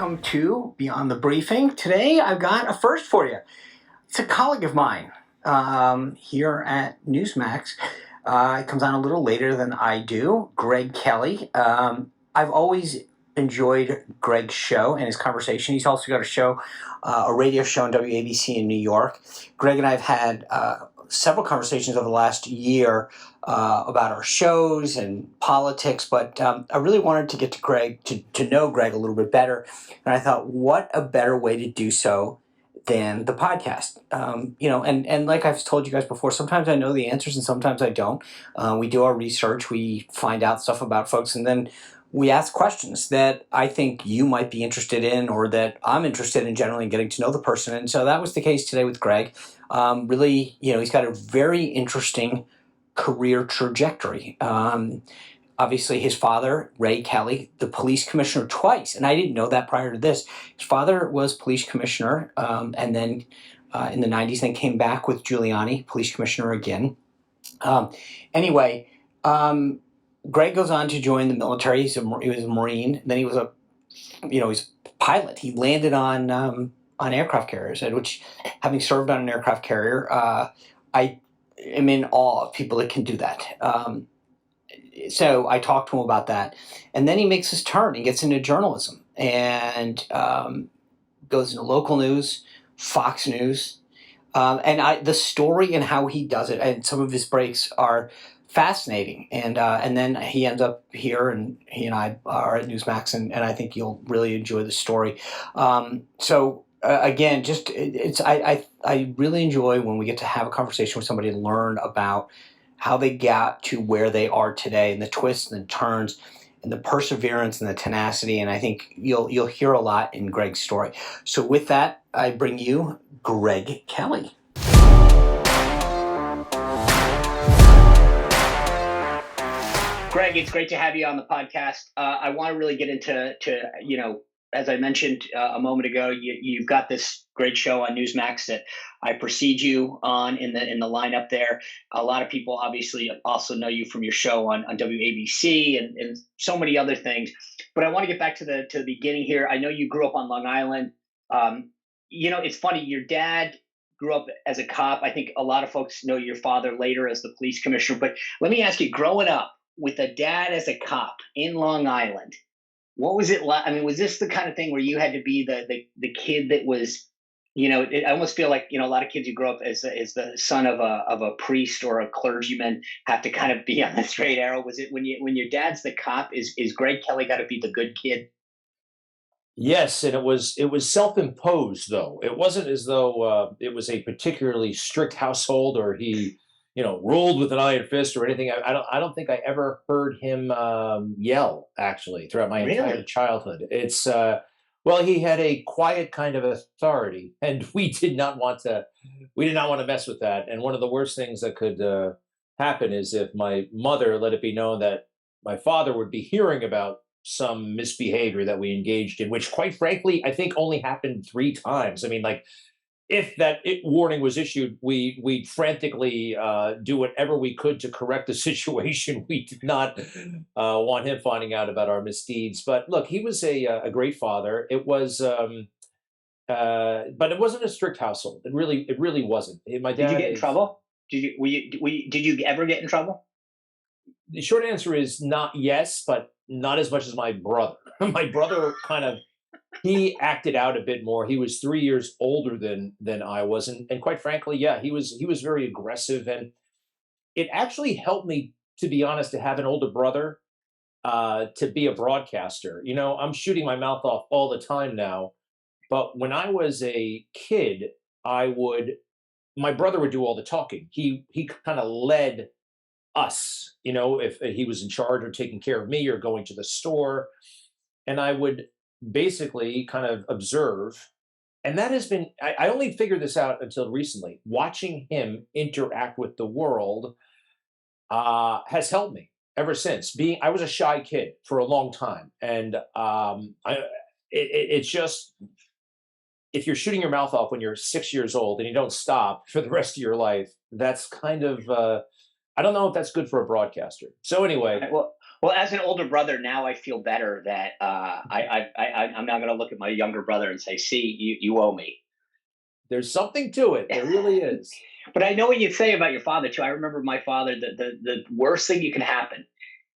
welcome to Beyond the Briefing. Today I've got a first for you. It's a colleague of mine here at Newsmax. It comes on a little later than I do, Greg Kelly. I've always enjoyed Greg's show and his conversation. He's also got a show, a radio show on WABC in New York. Greg and I have had several conversations over the last year about our shows and politics, but I really wanted to get to Greg, to know Greg a little bit better. And I thought, what a better way to do so than the podcast. And like I've told you guys before, sometimes I know the answers and sometimes I don't. We do our research, we find out stuff about folks, and then we ask questions that I think you might be interested in or that I'm interested in generally in getting to know the person. And so that was the case today with Greg. Really, he's got a very interesting career trajectory. Obviously, his father, Ray Kelly, the police commissioner twice, and I didn't know that prior to this. His father was police commissioner, and then in the 90s, then came back with Giuliani, police commissioner again. Anyway, Greg goes on to join the military. He was a Marine. Then he was he's a pilot. He landed on aircraft carriers, which, having served on an aircraft carrier, I am in awe of people that can do that. So I talked to him about that. And then he makes his turn and gets into journalism and goes into local news, Fox News. The story and how he does it and some of his breaks are fascinating. And then he ends up here, and he and I are at Newsmax, and I think you'll really enjoy the story. Again, I really enjoy when we get to have a conversation with somebody and learn about how they got to where they are today, and the twists and the turns and the perseverance and the tenacity. And I think you'll hear a lot in Greg's story. So with that, I bring you Greg Kelly. Greg, it's great to have you on the podcast. I want to really get into as I mentioned a moment ago, you've got this great show on Newsmax that I precede you on in the lineup there. A lot of people obviously also know you from your show on WABC and so many other things. But I want to get back to the beginning here. I know you grew up on Long Island. It's funny, your dad grew up as a cop. I think a lot of folks know your father later as the police commissioner. But let me ask you, growing up with a dad as a cop in Long Island, what was it like? I mean, was this the kind of thing where you had to be the kid that was, I almost feel like, a lot of kids who grow up as the son of a priest or a clergyman have to kind of be on the straight arrow. Was it when your dad's the cop, is Greg Kelly got to be the good kid? Yes, and it was self-imposed, though. It wasn't as though it was a particularly strict household, or he ruled with an iron fist or anything. I don't think I ever heard him yell, actually, throughout my entire childhood. It's he had a quiet kind of authority, and we did not want to mess with that. And one of the worst things that could happen is if my mother let it be known that my father would be hearing about some misbehavior that we engaged in, which, quite frankly, I think only happened 3 times. I mean, like, if that warning was issued, we'd frantically do whatever we could to correct the situation. We did not want him finding out about our misdeeds. But look, he was a great father. It was, but it wasn't a strict household. It really wasn't. My dad. Did you get in trouble? Did you ever get in trouble? The short answer is not yes, but not as much as my brother. My brother he acted out a bit more. He was 3 years older than I was, and quite frankly, yeah, he was very aggressive, and it actually helped me, to be honest, to have an older brother, to be a broadcaster. I'm shooting my mouth off all the time now, but when I was a kid, my brother would do all the talking. He kind of led us, if he was in charge or taking care of me or going to the store, and I would basically kind of observe. And that has been, I only figured this out until recently. Watching him interact with the world has helped me ever since. I was a shy kid for a long time, and it's just, if you're shooting your mouth off when you're 6 years old and you don't stop for the rest of your life, that's kind of I don't know if that's good for a broadcaster. So anyway, well, Well, as an older brother, now I feel better that I'm not going to look at my younger brother and say, "See, you owe me." There's something to it. There really is. But I know what you say about your father too. I remember my father. The worst thing you can happen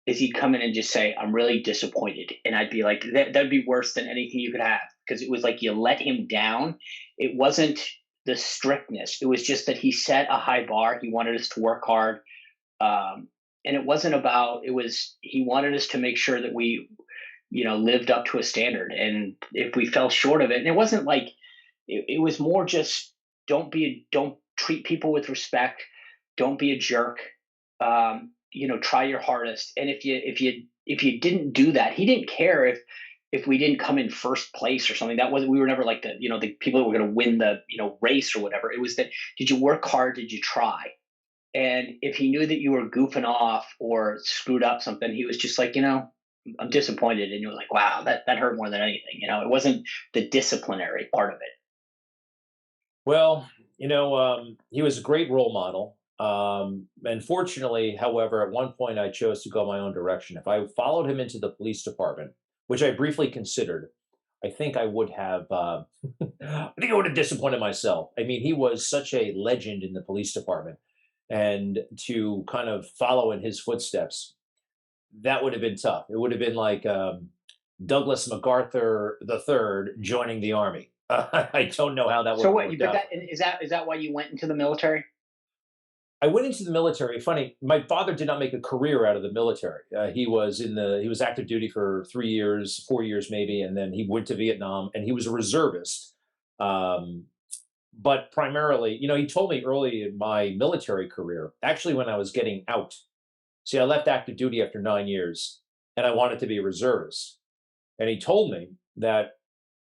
is he'd come in and just say, "I'm really disappointed," and I'd be like, That'd be worse than anything you could have," because it was like you let him down. It wasn't the strictness; it was just that he set a high bar. He wanted us to work hard, and it wasn't about. It was he wanted us to make sure that we, lived up to a standard, and if we fell short of it, and it wasn't like it was more just don't treat people with respect, don't be a jerk, try your hardest. And if you didn't do that, he didn't care if we didn't come in first place or something. That wasn't We were never like the people that were going to win the race or whatever. It was that, did you work hard, did you try? And if he knew that you were goofing off or screwed up something, he was just like, I'm disappointed. And you were like, wow, that hurt more than anything. It wasn't the disciplinary part of it. Well, he was a great role model. And fortunately, however, at one point I chose to go my own direction. If I followed him into the police department, which I briefly considered, I think I would have. I think I would have disappointed myself. I mean, he was such a legend in the police department, and to kind of follow in his footsteps, that would have been tough. It would have been like Douglas MacArthur III joining the army. I don't know how that would So have what? You worked but out. that is that why you went into the military? I went into the military. Funny, my father did not make a career out of the military. He was active duty for 3 years, 4 years maybe, and then he went to Vietnam, and he was a reservist. Um, but primarily, he told me early in my military career, actually when I was getting out. See, I left active duty after 9 years, and I wanted to be a reservist. And he told me that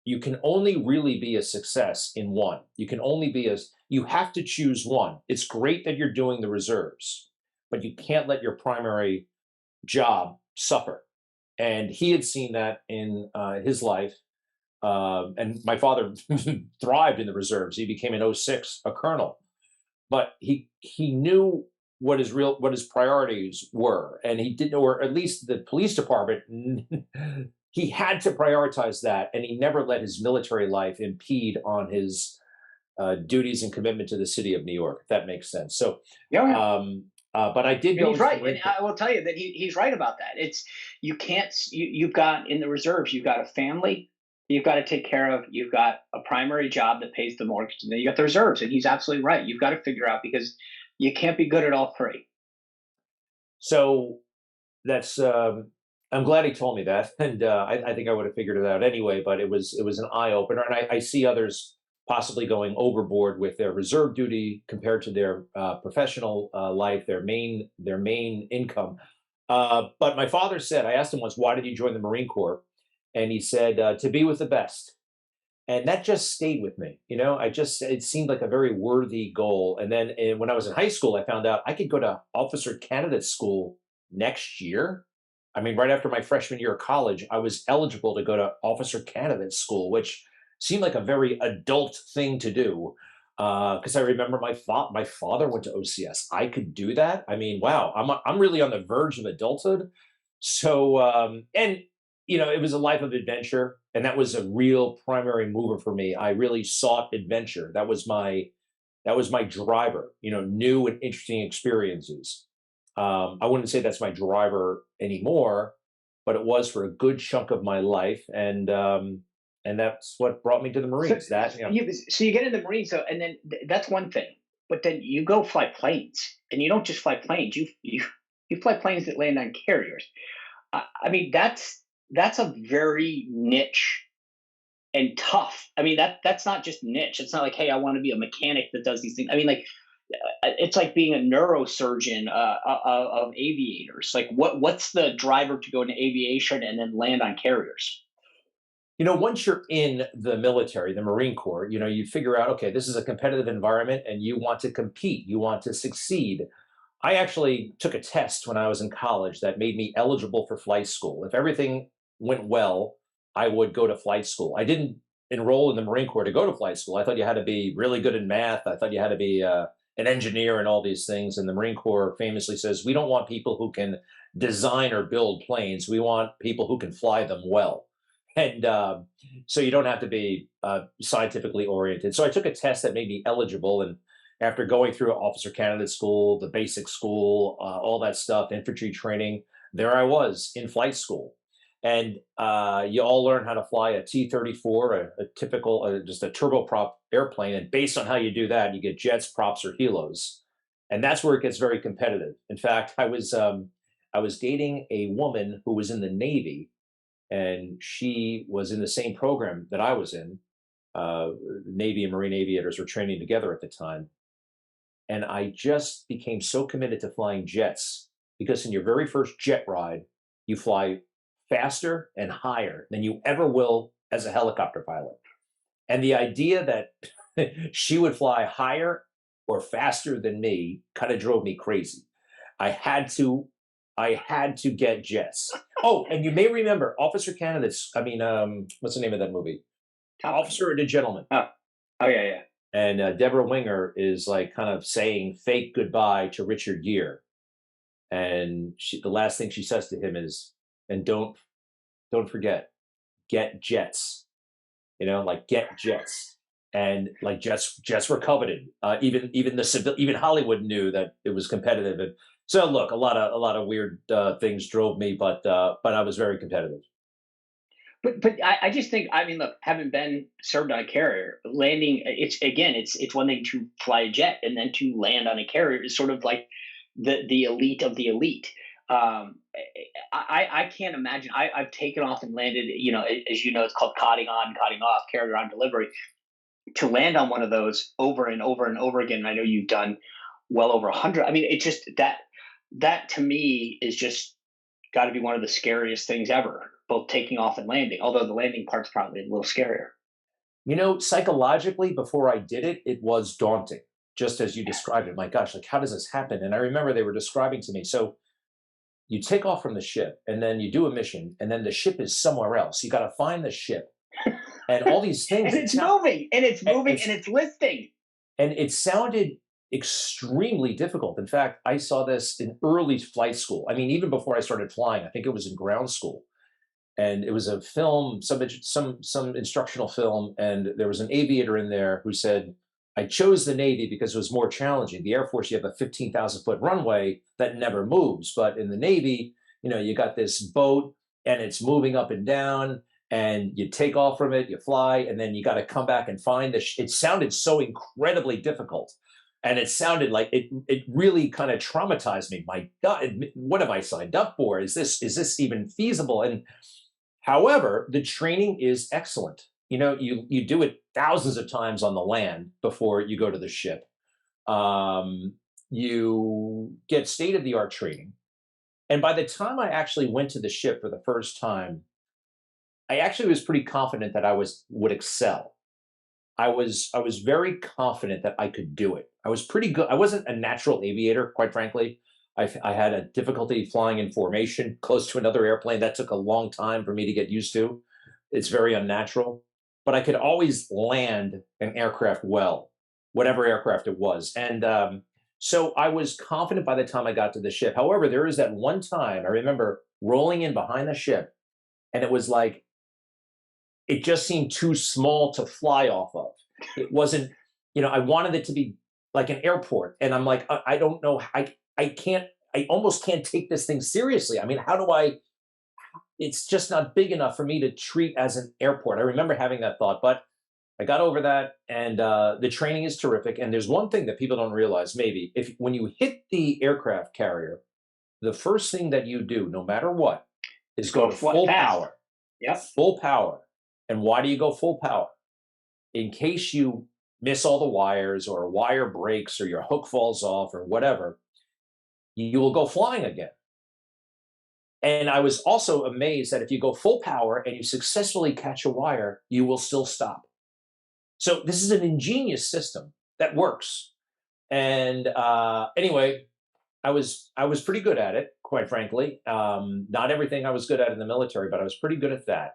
you can only really be a success in one. You have to choose one. It's great that you're doing the reserves, but you can't let your primary job suffer. And he had seen that in his life. And my father thrived in the reserves. He became an '06 a colonel, but he knew what his priorities were, and he didn't, or at least the police department, he had to prioritize that, and he never let his military life impede on his duties and commitment to the city of New York, if that makes sense. So Yeah, yeah. but I did And go he's into the right, and Marine Corps. I will tell you that he's right about that. It's you can't you've got in the reserves, you've got a family you've got to take care of, you've got a primary job that pays the mortgage, and then you got the reserves. And he's absolutely right. You've got to figure out, because you can't be good at all three. So that's I'm glad he told me that, and I think I would have figured it out anyway. But it was an eye opener, and I see others possibly going overboard with their reserve duty compared to their professional life, their main income. But my father said, I asked him once, why did you join the Marine Corps? And he said, to be with the best. And that just stayed with me. It seemed like a very worthy goal. And then when I was in high school, I found out I could go to officer candidate school next year. I mean, right after my freshman year of college, I was eligible to go to officer candidate school, which seemed like a very adult thing to do. Because I remember my father went to OCS. I could do that. I mean, wow, I'm really on the verge of adulthood. So, and it was a life of adventure, and that was a real primary mover for me. I really sought adventure. That was my driver. New and interesting experiences. I wouldn't say that's my driver anymore, but it was for a good chunk of my life, and that's what brought me to the So, Marines. That so you get in the Marines, so, and then that's one thing. But then you go fly planes, and you don't just fly planes. You fly planes that land on carriers. I mean, that's a very niche and tough. I mean, that's not just niche. It's not like, hey, I want to be a mechanic that does these things. I mean, like, it's like being a neurosurgeon of aviators. Like, what's the driver to go into aviation and then land on carriers? once you're in the military, the Marine Corps, you figure out, okay, this is a competitive environment, and you want to compete, you want to succeed. I actually took a test when I was in college that made me eligible for flight school. If everything went well, I would go to flight school. I didn't enroll in the Marine Corps to go to flight school. I thought you had to be really good in math. I thought you had to be an engineer and all these things. And the Marine Corps famously says, we don't want people who can design or build planes. We want people who can fly them well. And so you don't have to be scientifically oriented. So I took a test that made me eligible. And after going through officer candidate school, the basic school, all that stuff, infantry training, there I was in flight school. And you all learn how to fly a T-34, a typical, just a turboprop airplane. And based on how you do that, you get jets, props, or helos. And that's where it gets very competitive. In fact, I was dating a woman who was in the Navy, and she was in the same program that I was in. Navy and Marine aviators were training together at the time. And I just became so committed to flying jets because in your very first jet ride, you fly faster and higher than you ever will as a helicopter pilot. And the idea that she would fly higher or faster than me kind of drove me crazy. I had to I had to get jets. Oh, and you may remember Officer Candidates. I mean, what's the name of that movie? Top Gun. Officer and a Gentleman. Oh, oh yeah, yeah. And Deborah Winger is like kind of saying fake goodbye to Richard Gere, and the last thing she says to him is, "And don't forget, get jets." Like get jets, and like jets were coveted. Even the even Hollywood knew that it was competitive. And so look, a lot of weird things drove me, but I was very competitive. But I just think, I mean, look, having been served on a carrier, landing, it's one thing to fly a jet, and then to land on a carrier is sort of like the elite of the elite. I can't imagine. I've taken off and landed. As you know, it's called cotting on, cotting off, carrier on delivery. To land on one of those over and over and over again. And I know you've done well over 100. I mean, it's just that to me is just got to be one of the scariest things ever, both taking off and landing. Although the landing part's probably a little scarier. Psychologically, before I did it, it was daunting, just as you described it. My gosh, like how does this happen? And I remember they were describing to me. So you take off from the ship, and then you do a mission, and then the ship is somewhere else. You got to find the ship, and all these things. And it's moving, and it's and moving, it's and it's listing. and it sounded extremely difficult. In fact, I saw this in early flight school. I mean, even before I started flying, I think it was in ground school, and it was a film, some instructional film, and there was an aviator in there who said, "I chose the Navy because it was more challenging. The Air Force, you have a 15,000-foot runway that never moves, but in the Navy, you got this boat and it's moving up and down." And you take off from it, you fly, and then you got to come back and find it sounded so incredibly difficult. And it sounded like it really kind of traumatized me. My God, what have I signed up for? Is this even feasible? And however, the training is excellent. You do it thousands of times on the land before you go to the ship. You get state of the art training. And by the time I actually went to the ship for the first time, I actually was pretty confident that would excel. I was very confident that I could do it. I was pretty good. I wasn't a natural aviator, quite frankly. I had a difficulty flying in formation close to another airplane. That took a long time for me to get used to. It's very unnatural, but I could always land an aircraft well, whatever aircraft it was. And so I was confident by the time I got to the ship. However, there is that one time I remember rolling in behind the ship, and it was like it just seemed too small to fly off of. It wasn't, I wanted it to be like an airport. And I'm like, I don't know. I almost can't take this thing seriously. I mean, it's just not big enough for me to treat as an airport. I remember having that thought, but I got over that. And the training is terrific. And there's one thing that people don't realize, maybe, when you hit the aircraft carrier, the first thing that you do, no matter what, is go to full power. Yep. Full power. And why do you go full power? In case you miss all the wires, or a wire breaks, or your hook falls off, or whatever, you will go flying again. And I was also amazed that if you go full power and you successfully catch a wire, you will still stop. So this is an ingenious system that works. And anyway, I was pretty good at it, quite frankly. Not everything I was good at in the military, but I was pretty good at that.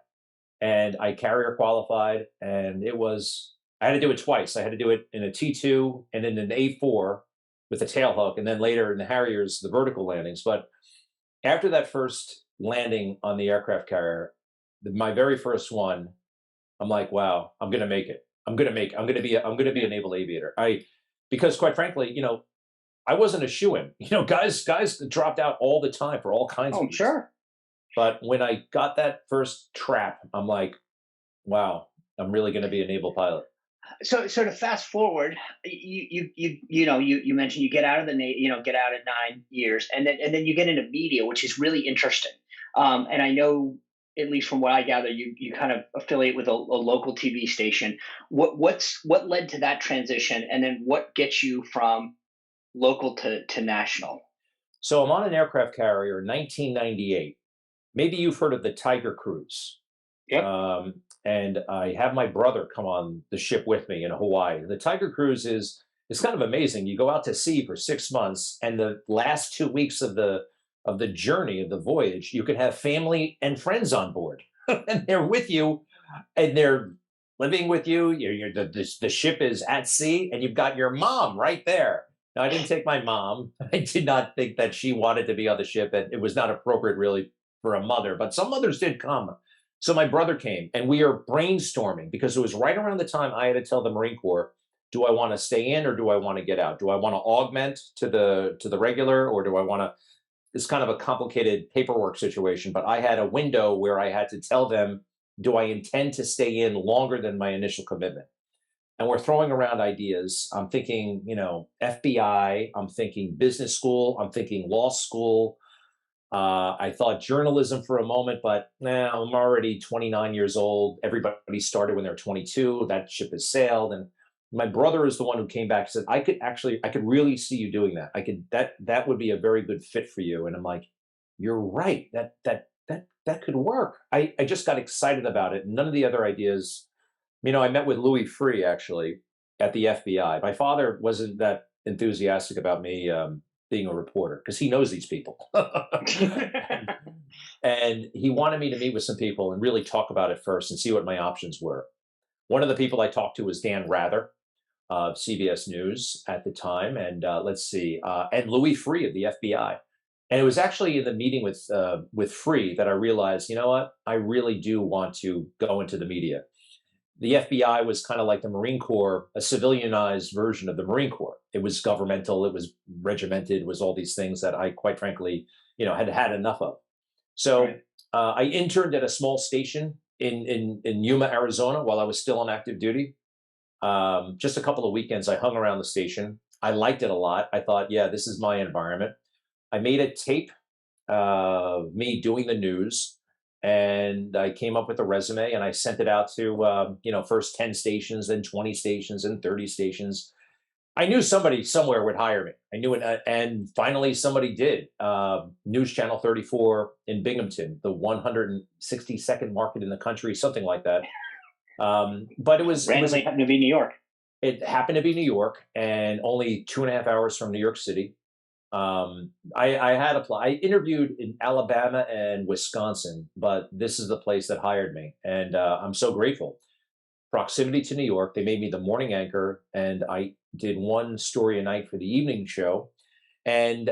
And I carrier qualified, and I had to do it twice. I had to do it in a T2 and in an A4 with a tail hook, and then later in the Harriers, the vertical landings. But After that first landing on the aircraft carrier, my very first one, I'm like, wow, I'm gonna make it. I'm gonna be a naval aviator. Because quite frankly, I wasn't a shoo-in. Guys dropped out all the time for all kinds Oh, of I'm reasons. sure. But when I got that first trap, I'm like, wow, I'm really gonna be a naval pilot. So to fast forward, you mentioned you get out of the get out at 9 years, and then you get into media, which is really interesting. And I know, at least from what I gather, you kind of affiliate with a local TV station. What led to that transition, and then what gets you from local to national? So I'm on an aircraft carrier in 1998. Maybe you've heard of the Tiger Cruise. Yep. And I have my brother come on the ship with me in Hawaii. The Tiger Cruise is it's kind of amazing. You go out to sea for 6 months, and the last 2 weeks of the journey of the voyage, you can have family and friends on board, and they're with you, and they're living with you. The ship is at sea, and you've got your mom right there. Now, I didn't take my mom. I did not think that she wanted to be on the ship, and it was not appropriate really for a mother. But some mothers did come. So my brother came, and we are brainstorming because it was right around the time I had to tell the Marine Corps, do I want to stay in or do I want to get out? Do I want to augment to the regular, or do I want to? It's kind of a complicated paperwork situation, but I had a window where I had to tell them, do I intend to stay in longer than my initial commitment? And we're throwing around ideas. I'm thinking, FBI, I'm thinking business school, I'm thinking law school. I thought journalism for a moment, but I'm already 29 years old. Everybody started when they're 22. That ship has sailed. And my brother is the one who came back and said, I could really see you doing that. That would be a very good fit for you. And I'm like, you're right. That could work. I just got excited about it. None of the other ideas, I met with Louis Free actually at the FBI. My father wasn't that enthusiastic about me being a reporter because he knows these people. And he wanted me to meet with some people and really talk about it first and see what my options were. One of the people I talked to was Dan Rather of CBS News at the time, and let's see, and Louis Free of the FBI. And it was actually in the meeting with Free that I realized, you know what, I really do want to go into the media. The FBI was kind of like the Marine Corps, a civilianized version of the Marine Corps. It was governmental, it was regimented, it was all these things that I, quite frankly, had had enough of. So Right. I interned at a small station in Yuma, Arizona, while I was still on active duty. Just a couple of weekends, I hung around the station. I liked it a lot. I thought, yeah, this is my environment. I made a tape of me doing the news, and I came up with a resume and I sent it out to first 10 stations, then 20 stations, and 30 stations. I knew somebody somewhere would hire me. I knew it, and finally somebody did. News Channel 34 in Binghamton, the 162nd market in the country, something like that. But Randomly happened to be New York. it happened to be New York, and only 2.5 hours from New York City. I had applied. I interviewed in Alabama and Wisconsin, but this is the place that hired me, and I'm so grateful. Proximity to New York, they made me the morning anchor, and I did one story a night for the evening show. And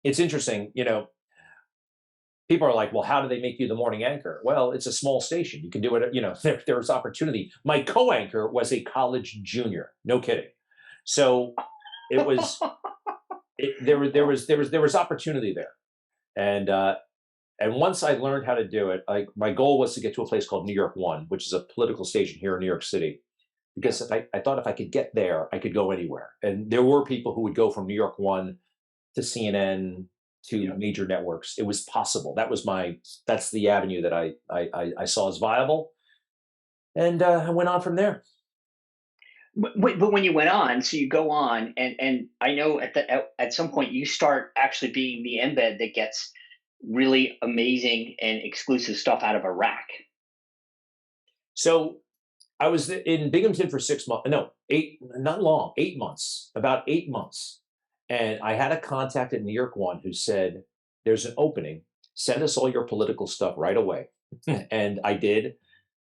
it's interesting, people are like, well, how do they make you the morning anchor? Well, it's a small station. You can do it, there's opportunity. My co anchor was a college junior, no kidding. So it was, there was opportunity there. And once I learned how to do it, like my goal was to get to a place called New York One, which is a political station here in New York City. Because I thought if I could get there, I could go anywhere. And there were people who would go from New York One to CNN to Yeah. major networks. It was possible. That's the avenue that I saw as viable. And I went on from there. But when you went on, so you go on, and I know at some point you start actually being the embed that gets really amazing and exclusive stuff out of Iraq. So I was in Binghamton for 6 months. No, eight, not long, 8 months, about 8 months. And I had a contact at New York One who said, there's an opening. Send us all your political stuff right away. And I did.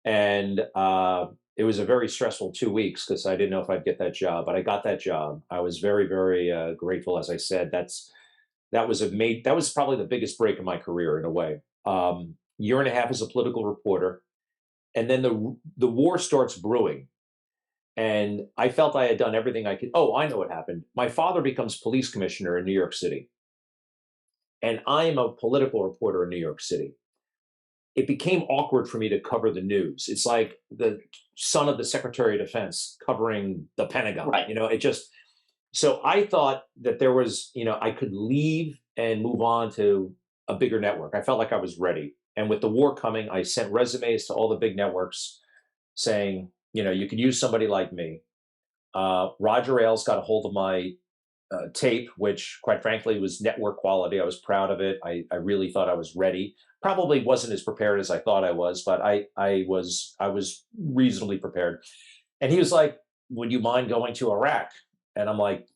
And it was a very stressful 2 weeks because I didn't know if I'd get that job, but I got that job. I was very, very grateful. As I said, That was probably the biggest break in my career in a way. Year and a half as a political reporter, and then the war starts brewing, and I felt I had done everything I could. Oh, I know what happened. My father becomes police commissioner in New York City, and I am a political reporter in New York City. It became awkward for me to cover the news. It's like the son of the Secretary of Defense covering the Pentagon. Right. It just, so I thought that there was, I could leave and move on to a bigger network. I felt like I was ready. And with the war coming, I sent resumes to all the big networks saying, you could use somebody like me. Roger Ailes got a hold of my tape, which quite frankly was network quality. I was proud of it. I really thought I was ready. Probably wasn't as prepared as I thought I was, but I was reasonably prepared. And he was like, "Would you mind going to Iraq?" And I'm like,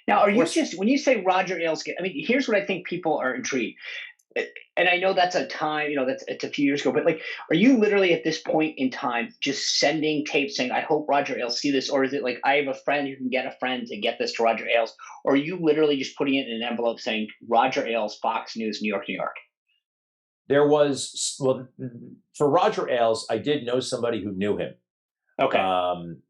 Now, "Of are you course." just when you say Roger Ailes? I mean, here's what I think people are intrigued. And I know that's a time, that's it's a few years ago, but like, are you literally at this point in time just sending tapes saying, "I hope Roger Ailes see this," or is it like, "I have a friend who can get a friend to get this to Roger Ailes," or are you literally just putting it in an envelope saying, "Roger Ailes, Fox News, New York, New York"? There was, well, for Roger Ailes, I did know somebody who knew him. Okay, Um,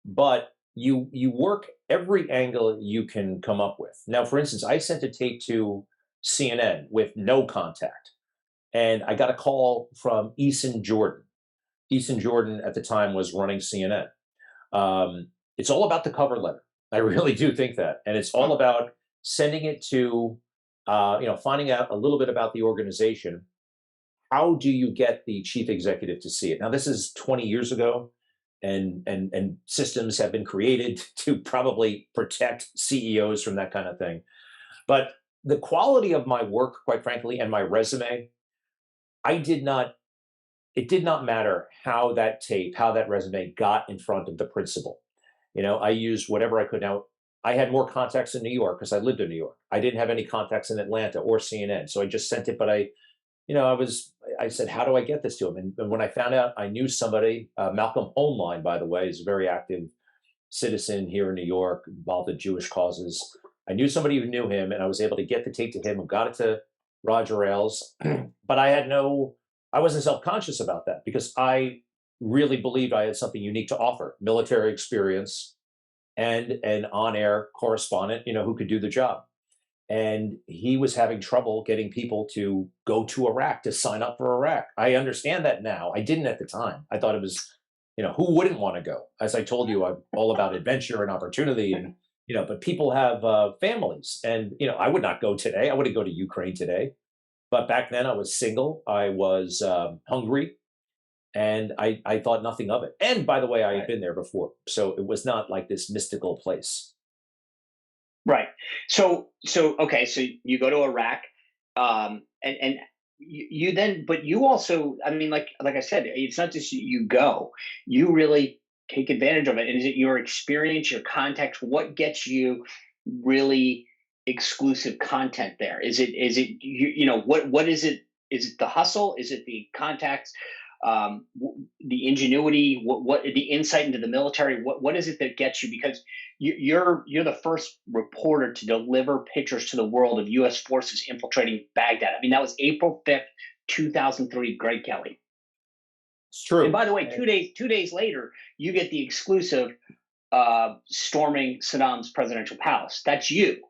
but you work every angle you can come up with. Now, for instance, I sent a tape to CNN with no contact, and I got a call from Eason Jordan. Eason Jordan at the time was running CNN. It's all about the cover letter. I really do think that, and it's all about sending it to, finding out a little bit about the organization. How do you get the chief executive to see it? Now, this is 20 years ago, and systems have been created to probably protect CEOs from that kind of thing. But the quality of my work, quite frankly, and my resume, I did not. It did not matter how that tape, how that resume got in front of the principal. I used whatever I could. Now, I had more contacts in New York because I lived in New York. I didn't have any contacts in Atlanta or CNN, so I just sent it. But I said, how do I get this to him? And when I found out, I knew somebody. Malcolm Hoenlein, by the way, is a very active citizen here in New York, involved in Jewish causes. I knew somebody who knew him, and I was able to get the tape to him and got it to Roger Ailes. But I wasn't self-conscious about that because I really believed I had something unique to offer: military experience and an on-air correspondent, who could do the job. And he was having trouble getting people to go to Iraq, to sign up for Iraq. I understand that now. I didn't at the time. I thought it was, who wouldn't want to go? As I told you, I'm all about adventure and opportunity, and but people have families, and I would not go today. I wouldn't go to Ukraine today. But back then, I was single. I was hungry, and I thought nothing of it. And by the way, I had right, been there before, so it was not like this mystical place. right. So okay, so you go to Iraq, and you then, but you also, I mean, like I said, it's not just you go, you really take advantage of it. And is it your experience, your context? What gets you really exclusive content there? Is it what is it? Is it the hustle? Is it the contacts? The ingenuity? What the insight into the military? What is it that gets you? Because you're the first reporter to deliver pictures to the world of U.S. forces infiltrating Baghdad. I mean, that was April 5th, 2003. Greg Kelly. It's And true. by the way, 2 days later, you get the exclusive storming Saddam's presidential palace. That's you,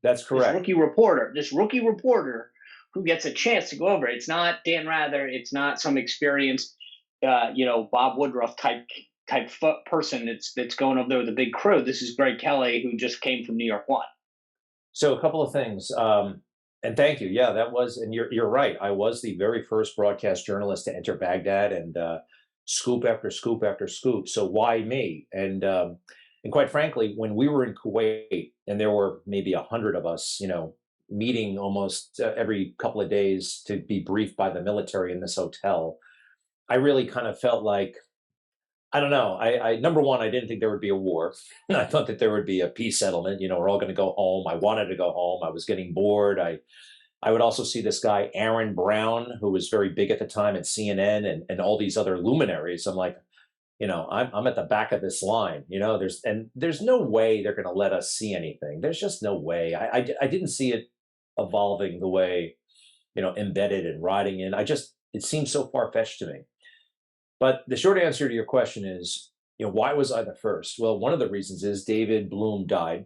That's this correct. rookie reporter. This rookie reporter who gets a chance to go over it. It's not Dan Rather. It's not some experienced, Bob Woodruff type person that's going over there with a big crew. This is Greg Kelly, who just came from New York One. So a couple of things, and thank you. Yeah, that was, and you're right. I was the very first broadcast journalist to enter Baghdad, and scoop after scoop after scoop. So why me? And quite frankly, when we were in Kuwait, and there were maybe 100 of us, meeting almost every couple of days to be briefed by the military in this hotel, I really kind of felt like, I don't know. I number one, I didn't think there would be a war. I thought that there would be a peace settlement. We're all going to go home. I wanted to go home. I was getting bored. I would also see this guy Aaron Brown, who was very big at the time at CNN, and all these other luminaries. I'm like, I'm at the back of this line. There's no way they're going to let us see anything. There's just no way. I didn't see it evolving the way, embedded and riding in. It seems so far fetched to me. But the short answer to your question is, why was I the first? Well, one of the reasons is David Bloom died.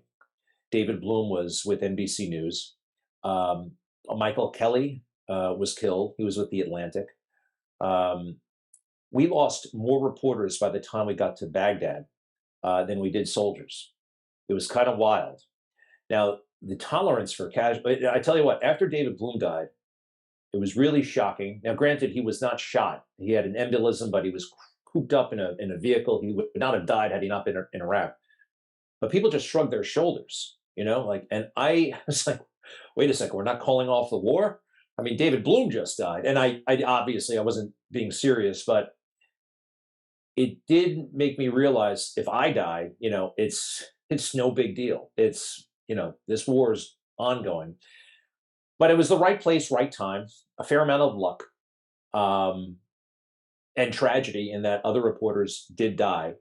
David Bloom was with NBC News. Um, Michael Kelly was killed. He was with The Atlantic. Um, we lost more reporters by the time we got to Baghdad than we did soldiers. It was kind of wild. Now, the tolerance for casual, I tell you what, after David Bloom died, it was really shocking. Now, granted, he was not shot. He had an embolism, but he was cooped up in a vehicle. He would not have died had he not been in Iraq. But people just shrugged their shoulders, and I was like, wait a second, we're not calling off the war? I mean, David Bloom just died. And I obviously I wasn't being serious, but it did make me realize if I die, it's no big deal. This war is ongoing. But it was the right place, right time, a fair amount of luck, um, and tragedy in that other reporters did die,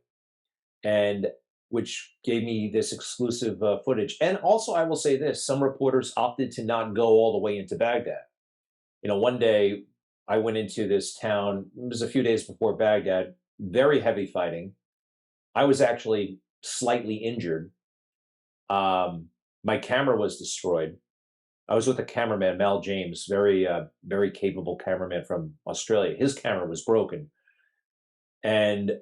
and which gave me this exclusive footage. And also, I will say this: some reporters opted to not go all the way into Baghdad. One day I went into this town. It was a few days before Baghdad. Very heavy fighting. I was actually slightly injured. My camera was destroyed. I was with a cameraman, Mal James, very capable cameraman from Australia. His camera was broken. And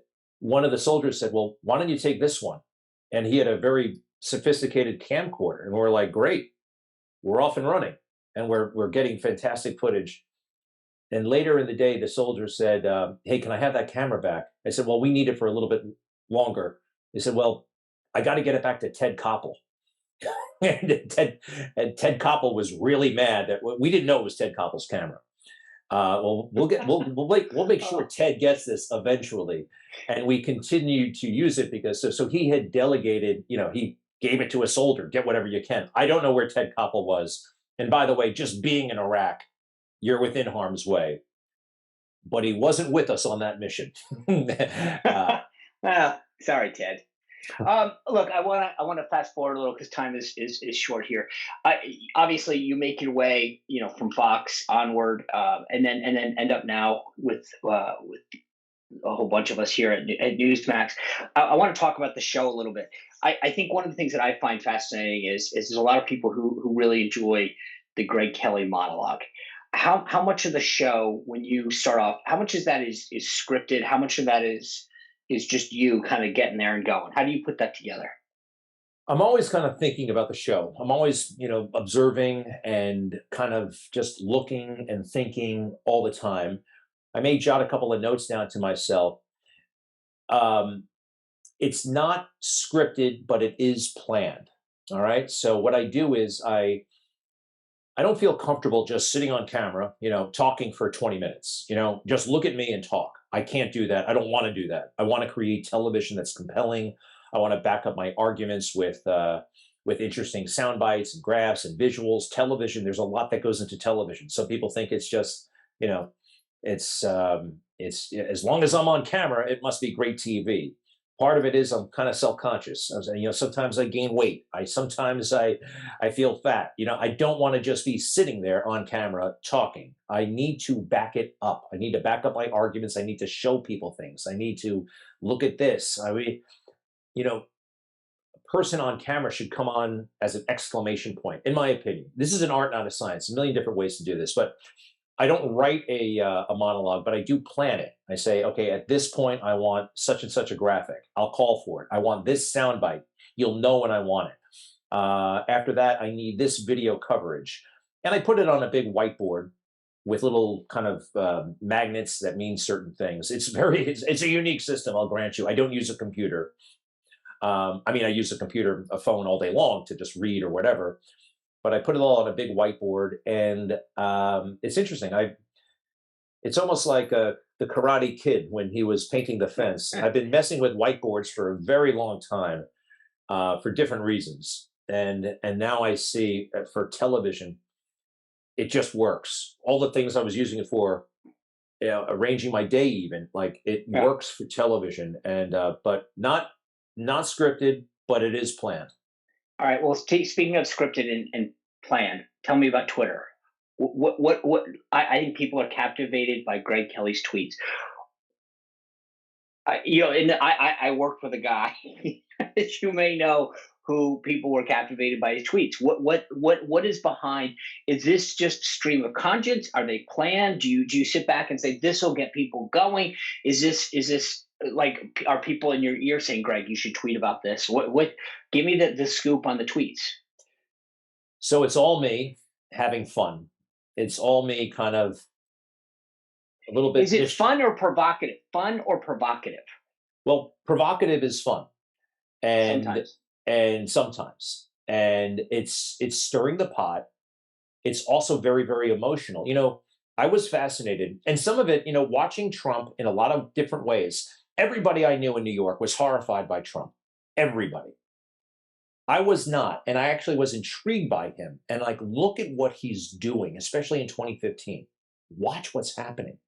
one of the soldiers said, well, why don't you take this one? And he had a very sophisticated camcorder. And we're like, great, we're off and running. And we're getting fantastic footage. And later in the day, the soldier said, hey, can I have that camera back? I said, well, we need it for a little bit longer. He said, well, I got to get it back to Ted Koppel. and Ted Koppel was really mad that we didn't know it was Ted Koppel's camera. Well, we'll make sure Ted gets this eventually, and we continue to use it because so he had delegated. He gave it to a soldier. Get whatever you can. I don't know where Ted Koppel was, and by the way, just being in Iraq, you're within harm's way. But he wasn't with us on that mission. Well, sorry, Ted. Look, I want to fast forward a little because time is short here. Obviously, you make your way, from Fox onward, and then end up now with a whole bunch of us here at Newsmax. I want to talk about the show a little bit. I think one of the things that I find fascinating is there's a lot of people who really enjoy the Greg Kelly monologue. How much of the show, when you start off, how much of that is scripted? How much of that is just you kind of getting there and going? How do you put that together? I'm always kind of thinking about the show. I'm always, observing and kind of just looking and thinking all the time. I may jot a couple of notes down to myself. Um, it's not scripted, but it is planned. All right. So what I do is I don't feel comfortable just sitting on camera, talking for 20 minutes. Just look at me and talk. I can't do that. I don't want to do that. I want to create television that's compelling. I want to back up my arguments with interesting sound bites and graphs and visuals. Television, there's a lot that goes into television. Some people think it's just, it's as long as I'm on camera, it must be great TV. Part of it is I'm kind of self-conscious. Sometimes I gain weight. I feel fat. I don't want to just be sitting there on camera talking. I need to back it up. I need to back up my arguments. I need to show people things. I need to look at this. I mean, a person on camera should come on as an exclamation point, in my opinion. This is an art, not a science. A million different ways to do this, but I don't write a monologue, but I do plan it. I say, okay, at this point, I want such and such a graphic. I'll call for it. I want this soundbite. You'll know when I want it. After that, I need this video coverage. And I put it on a big whiteboard with little kind of magnets that mean certain things. It's a unique system, I'll grant you. I don't use a computer. I use a phone all day long to just read or whatever. But I put it all on a big whiteboard, and it's interesting. It's almost like the Karate Kid when he was painting the fence. I've been messing with whiteboards for a very long time for different reasons, and now I see for television, it just works. All the things I was using it for, arranging my day, even like it works for television, and but not scripted, but it is planned. All right. Well, speaking of scripted and planned, Tell me about Twitter. What I think people are captivated by Greg Kelly's tweets. And I worked with a guy, as you may know, who people were captivated by his tweets. What is behind? Is this just stream of conscience? Are they planned? Do you sit back and say this will get people going? Is this like, are people in your ear saying, Greg, you should tweet about this? What? Give me the scoop on the tweets. So it's all me having fun. It's all me kind of a little bit. Is it fun or provocative? Fun or provocative? Well, provocative is fun, and Sometimes. sometimes, and it's stirring the pot. It's also very, very emotional. I was fascinated, and some of it, watching Trump in a lot of different ways. Everybody I knew in New York was horrified by Trump. Everybody. I was not, and I actually was intrigued by him. And like, look at what he's doing, especially in 2015. Watch what's happening.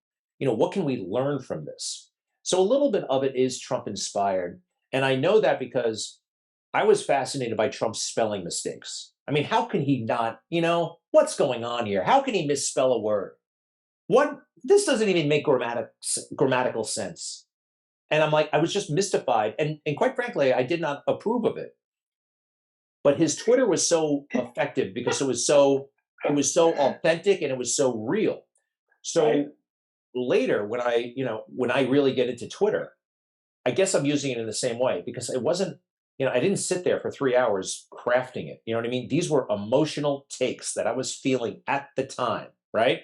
What can we learn from this? So a little bit of it is Trump inspired. And I know that because I was fascinated by Trump's spelling mistakes. I mean, how can he not, what's going on here? How can he misspell a word? What? This doesn't even make grammatical sense. And I'm like, I was just mystified. And quite frankly, I did not approve of it. But his Twitter was so effective because it was so authentic and it was so real. So Right. later, when I really get into Twitter, I guess I'm using it in the same way because it wasn't, I didn't sit there for 3 hours crafting it. You know what I mean? These were emotional takes that I was feeling at the time, right?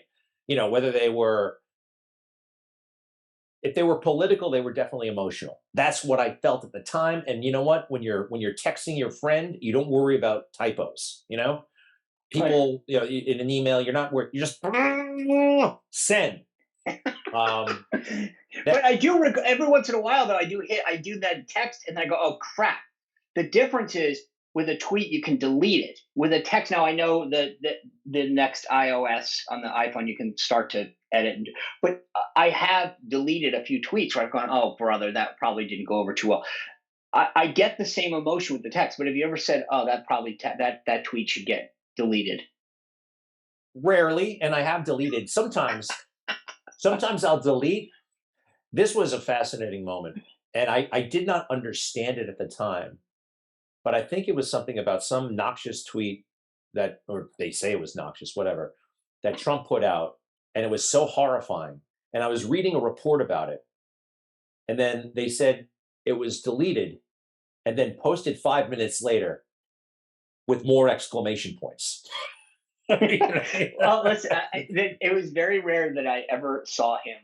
Whether if they were political, they were definitely emotional. That's what I felt at the time. And you know what? When you're texting your friend, you don't worry about typos. Right. People, in an email, you're not worried. You just send. Um, But I do every once in a while though I do that text and I go, oh crap. The difference is with a tweet you can delete it. With a text now I know that the next iOS on the iPhone you can start to edit, but I have deleted a few tweets where I've gone, oh brother, that probably didn't go over too well. I get the same emotion with the text, but have you ever said, oh that probably that tweet should get deleted? rarely, and I have deleted. Sometimes I'll delete. This was a fascinating moment, and I did not understand it at the time. But I think it was something about some noxious tweet or they say it was noxious, whatever, that Trump put out. And it was so horrifying. And I was reading a report about it. And then they said it was deleted and then posted 5 minutes later with more exclamation points. Well, listen, it was very rare that I ever saw him.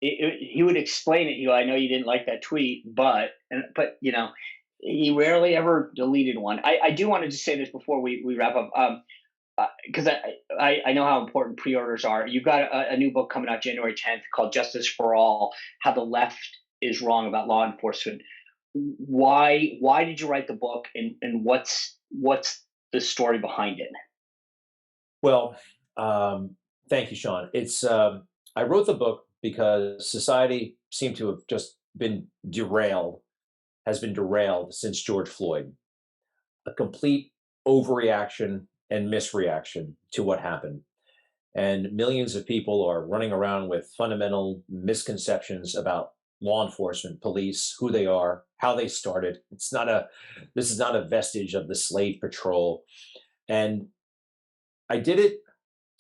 He would explain it. I know you didn't like that tweet, but he rarely ever deleted one. I do want to just say this before we wrap up, because I know how important pre-orders are. You've got a new book coming out January 10th called Justice for All: How the Left is Wrong About Law Enforcement. Why did you write the book, and what's the story behind it? Well, thank you, Sean. I wrote the book because society seemed to have just has been derailed since George Floyd. A complete overreaction and misreaction to what happened. And millions of people are running around with fundamental misconceptions about law enforcement, police, who they are, how they started. This is not a vestige of the slave patrol. And I did it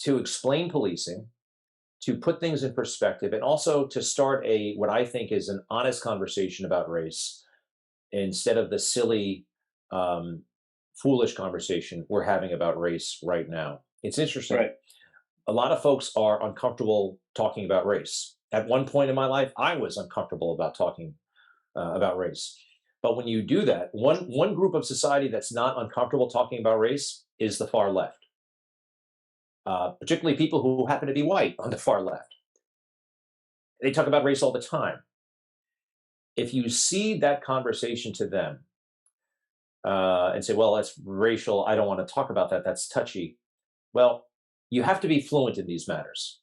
to explain policing, to put things in perspective, and also to start what I think is an honest conversation about race instead of the silly, foolish conversation we're having about race right now. It's interesting. Right. A lot of folks are uncomfortable talking about race. At one point in my life, I was uncomfortable about talking about race. But when you do that, one group of society that's not uncomfortable talking about race is the far left. Particularly people who happen to be white on the far left. They talk about race all the time. If you see that conversation to them and say, well, that's racial, I don't want to talk about that, that's touchy. Well, you have to be fluent in these matters.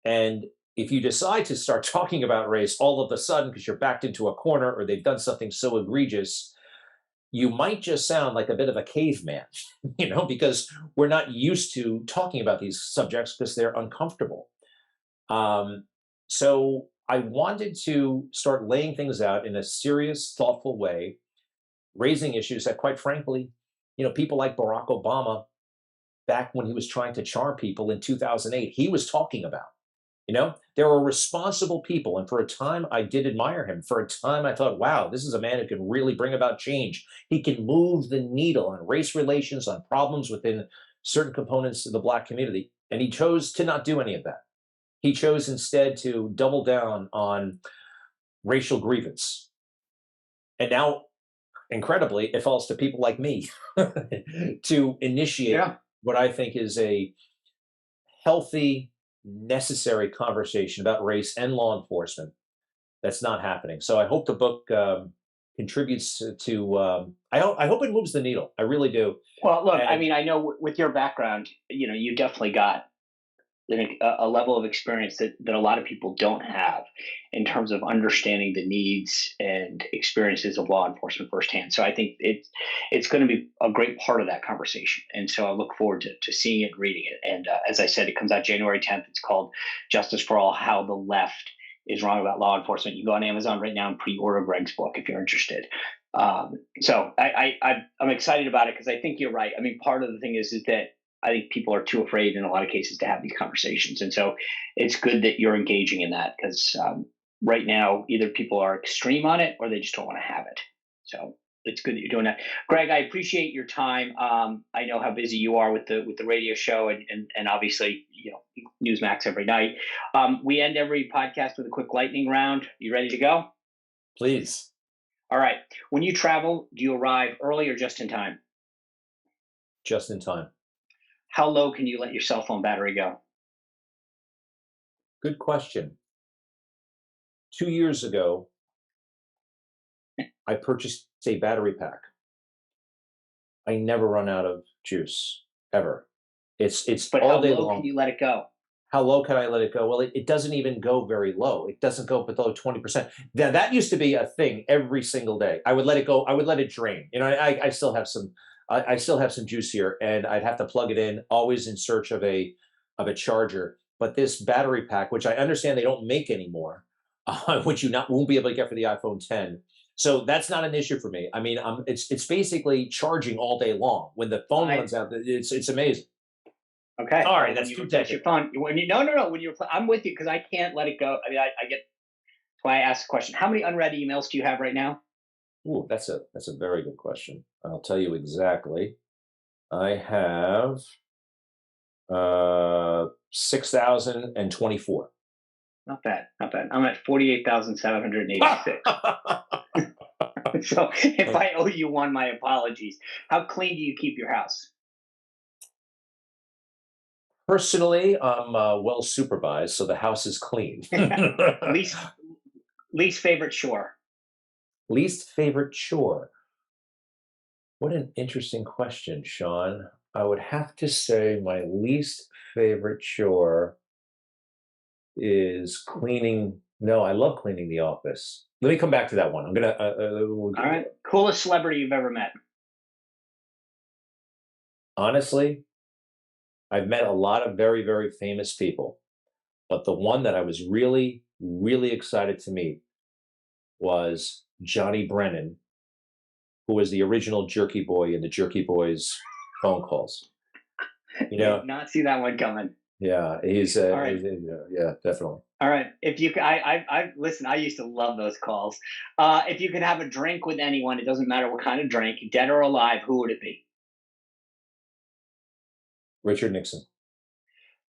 And if you decide to start talking about race all of a sudden because you're backed into a corner or they've done something so egregious, you might just sound like a bit of a caveman, because we're not used to talking about these subjects because they're uncomfortable. Um, so I wanted to start laying things out in a serious, thoughtful way, raising issues that, quite frankly, people like Barack Obama, back when he was trying to charm people in 2008, he was talking about. There are responsible people. And for a time, I did admire him. For a time, I thought, wow, this is a man who can really bring about change. He can move the needle on race relations, on problems within certain components of the Black community. And he chose to not do any of that. He chose instead to double down on racial grievance. And now, incredibly, it falls to people like me to initiate Yeah. what I think is a healthy, necessary conversation about race and law enforcement that's not happening. So I hope the book contributes to. I hope it moves the needle. I really do. Well, look, I And mean, I know with your background, you definitely got a level of experience that a lot of people don't have in terms of understanding the needs and experiences of law enforcement firsthand. So I think it's going to be a great part of that conversation. And so I look forward to seeing it, reading it. And as I said, it comes out January 10th. It's called Justice for All: How the Left is Wrong About Law Enforcement. You go on Amazon right now and pre-order Greg's book if you're interested. So I'm excited about it because I think you're right. I mean, part of the thing is that I think people are too afraid in a lot of cases to have these conversations. And so it's good that you're engaging in that because right now, either people are extreme on it or they just don't want to have it. So it's good that you're doing that. Greg, I appreciate your time. I know how busy you are with the radio show and obviously, Newsmax every night. We end every podcast with a quick lightning round. You ready to go? please, All right. When you travel, do you arrive early or just in time? just in time. How low can you let your cell phone battery go? Good question. 2 years ago, I purchased a battery pack. I never run out of juice ever. It's But how all day low can long. you let it go? How low can I let it go? Well, it doesn't even go very low. It doesn't go below 20%. Now, that used to be a thing every single day. I would let it go. I would let it drain. I still have some. I still have some juice here, and I'd have to plug it in, always in search of a charger. But this battery pack, which I understand they don't make anymore, which you not won't be able to get for the iPhone 10. So that's not an issue for me. I mean, it's basically charging all day long. When the phone I runs out, it's amazing. Okay. All Well, right, when that's you too replace your technical. phone, no. When you, I'm with you because I can't let it go. I mean, I get. That's why I asked the question. How many unread emails do you have right now? Ooh, that's a very good question. I'll tell you exactly. I have 6,024. Not bad. Not bad. I'm at 48,786. So if I owe you one, my apologies. How clean do you keep your house? Personally, I'm well supervised, so the house is clean. least least favorite chore. Least favorite chore. What an interesting question, Sean. I would have to say my least favorite chore is cleaning. No, I love cleaning the office. Let me come back to that one. I'm gonna. All right. Coolest celebrity you've ever met. Honestly, I've met a lot of very, very famous people, but the one that I was really, really excited to meet was Johnny Brennan, who was the original Jerky Boy in the Jerky Boys phone calls. You Did know, not see that one coming. yeah, All right. yeah, definitely. All right. If you, I listen. I used to love those calls. If you could have a drink with anyone, it doesn't matter what kind of drink, dead or alive, who would it be? Richard Nixon,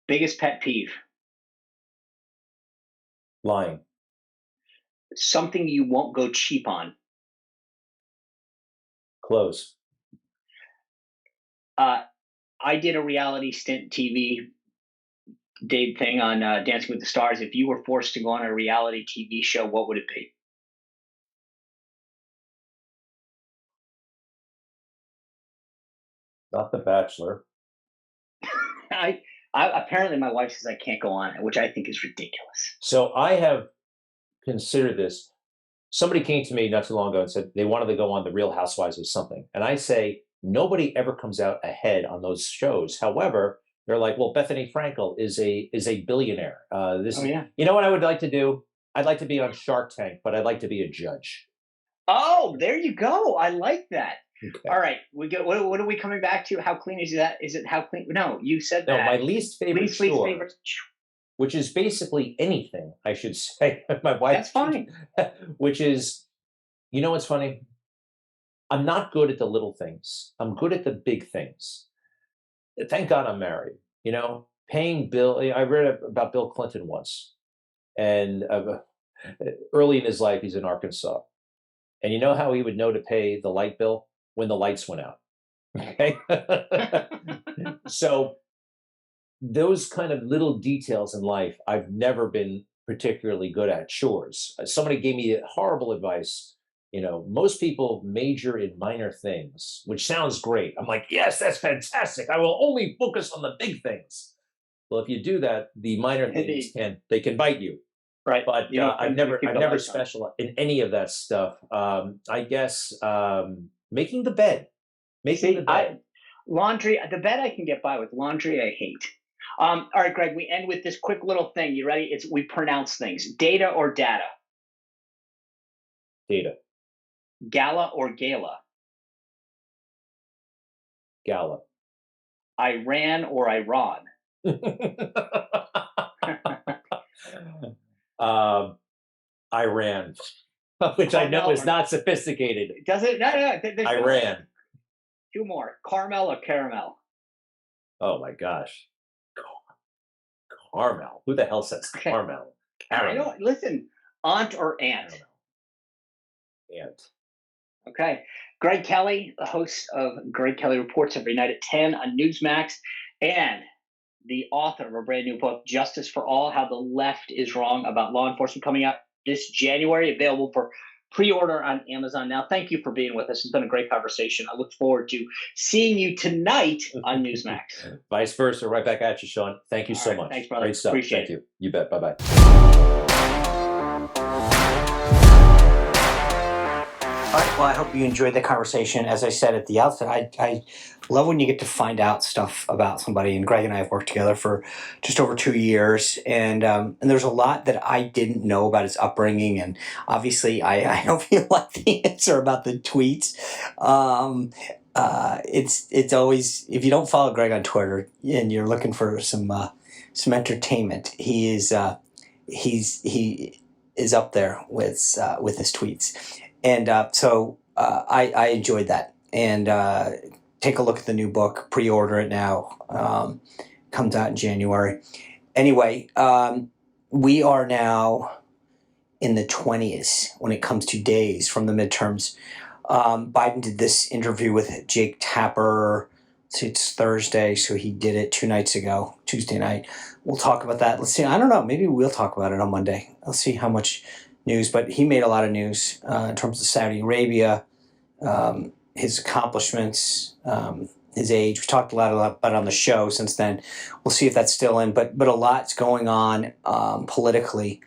Biggest pet peeve. lying, Something you won't go cheap on. close. Uh, I did a reality stint TV Dave thing on Dancing with the Stars. If you were forced to go on a reality TV show, what would it be? Not The Bachelor. I, apparently my wife says I can't go on it, which I think is ridiculous. So I have considered this. somebody came to me not too long ago and said they wanted to go on The Real Housewives or something. And I say, nobody ever comes out ahead on those shows. However, they're like, well, Bethany Frankel is a billionaire. Oh yeah. You know what I would like to do? I'd like to be on Shark Tank, but I'd like to be a judge. Oh, there you go. I like that. Okay. All right, we go. What are we coming back to? How clean is that? Is it how clean? No, you said No, that. my least favorite least chore, favorite. which is basically anything, I should say. My wife. That's fine. Which is, you know what's funny? I'm not good at the little things. I'm good at the big things. Thank God I'm married. You know, paying bill. I read about Bill Clinton once, and early in his life, he's in Arkansas, and you know how he would know to pay the light bill when the lights went out. Okay, so those kind of little details in life, I've never been particularly good at. Chores. Somebody gave me horrible advice. You know, most people major in minor things, which sounds great. I'm like, yes, that's fantastic. I will only focus on the big things. Well, if you do that, the minor things can bite you. Right. But You don't I've keep never the lights on. specialized in any of that stuff. I guess making the bed, See, the bed. laundry. The bed I can get by with. Laundry I hate. All right, Greg. We end with this quick little thing. You ready? It's we pronounce things. Data or data. Data. Gala or gala. Gala. Iran or Iran. Iran, which I know is not sophisticated. Does it? No. Iran. Two more. Caramel or caramel. Oh my gosh. Caramel. Who the hell says caramel? I don't listen. Aunt or aunt? Aunt. Okay. Greg Kelly, the host of Greg Kelly Reports every night at 10 on Newsmax, and the author of a brand new book, Justice for All: How the Left is Wrong About Law Enforcement, coming out this January, available for pre-order on Amazon now. Thank you for being with us. It's been a great conversation. I look forward to seeing you tonight on Newsmax. Vice versa. Right back at you, Sean. Thank you so much. Thanks, brother. Great stuff. Appreciate Thank you. You bet. Bye-bye. All right, well, I hope you enjoyed the conversation. As I said at the outset, I love when you get to find out stuff about somebody. And Greg and I have worked together for just over 2 years, and there's a lot that I didn't know about his upbringing. And obviously, I don't feel like the answer about the tweets. It's always, if you don't follow Greg on Twitter and you're looking for some entertainment, he is up there with his tweets. And so I enjoyed that. And take a look at the new book. Pre-order it now. Comes out in January. Anyway, we are now in the 20s when it comes to days from the midterms. Biden did this interview with Jake Tapper. See, it's Thursday, so he did it 2 nights ago, Tuesday night. We'll talk about that. Let's see. I don't know. Maybe we'll talk about it on Monday. I'll see how much news, but he made a lot of news in terms of Saudi Arabia, his accomplishments, his age. We talked a lot about it on the show since then. We'll see if that's still in, but a lot's going on politically,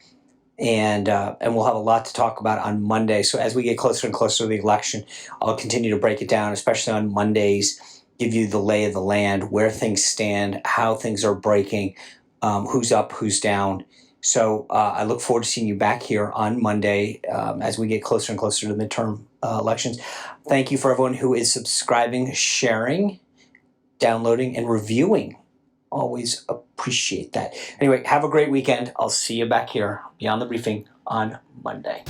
and we'll have a lot to talk about on Monday. So as we get closer and closer to the election, I'll continue to break it down, especially on Mondays, give you the lay of the land, where things stand, how things are breaking, who's up, who's down. So I look forward to seeing you back here on Monday as we get closer and closer to the midterm elections. Thank you for everyone who is subscribing, sharing, downloading, and reviewing. Always appreciate that. Anyway, have a great weekend. I'll see you back here beyond the briefing on Monday.